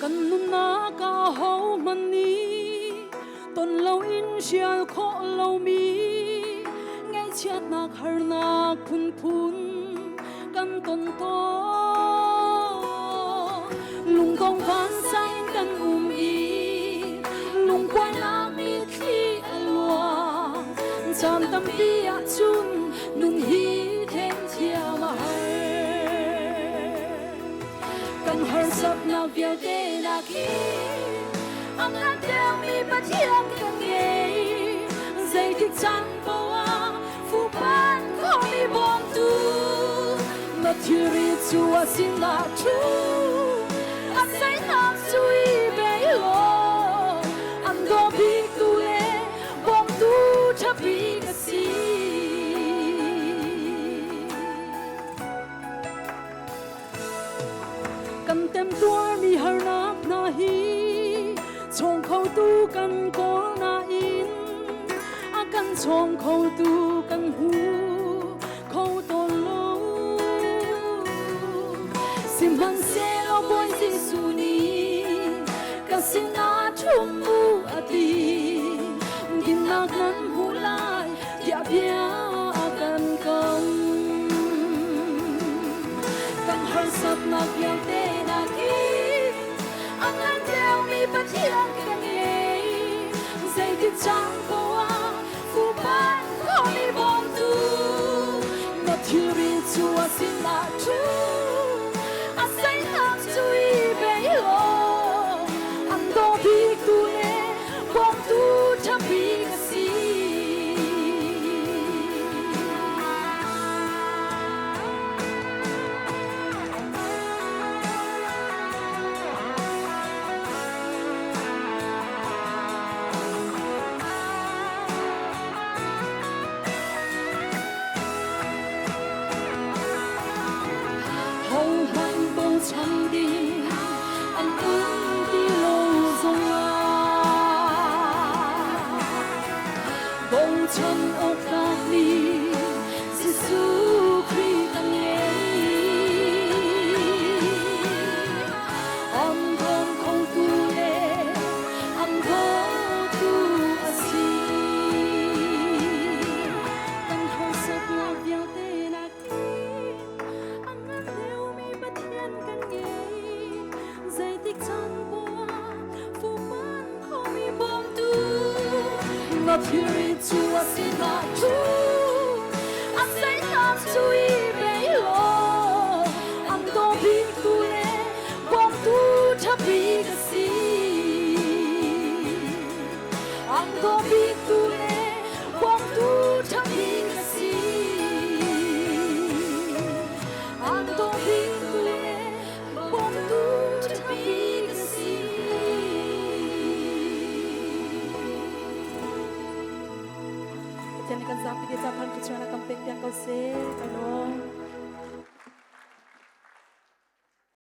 cần nun na ca hậu man ni ton lâu in sial kho lâu mi ngay chiat nak har nak phun phun kan ton to lung kong van sang kan i lung quay nak mi khi alua cham tam pi a chun nun hi then chia ma kan har sap na viau te na ki ang an tell me but hiang kan ye zai tik chan po a fu pan ko mi bom tu na thiri chu a sin la chu a sai na chu i be lo an do bi tu le bom tu cha bi ka si kan tem tuar mi har nak na hi chong khâu tu kan ko na in a kan chong khâu tu kan hu khâu to lo sim han se lo boy si su ni ka sin na chum mu ati din nak nan hu lai ya bia kan kom kan har sap nak yang te na ki ang an tell me but hiang kan ye zai tik chang ko a fu pan ko mi bom tu na thiri chu a sin la chu a sai nak chu i be lo an do bi tu le bom tu cha bi ka si chăm đi anh ước đi lâu dòng bông chân ốc bạc đi Giêsu Christ anh nghe anh không không tu lệ anh không tu asi anh không sợ ngọc vào tên là anh ăn theo mi bất thiên kan nghe dây tích chân qua phụ ban không mi bom tu ngọc hiền chúa xin là chúa anh say làm chui bé lo anh to biết tu lệ bom tu thắp bi cái gì anh to biết tu lệ bom tu thắp bi cái gì anh to biết tu lệ bom tu thắp bi cái gì cho nên con dám đi ra thằng cái chuyện là cầm tiền tiền câu xe cái đó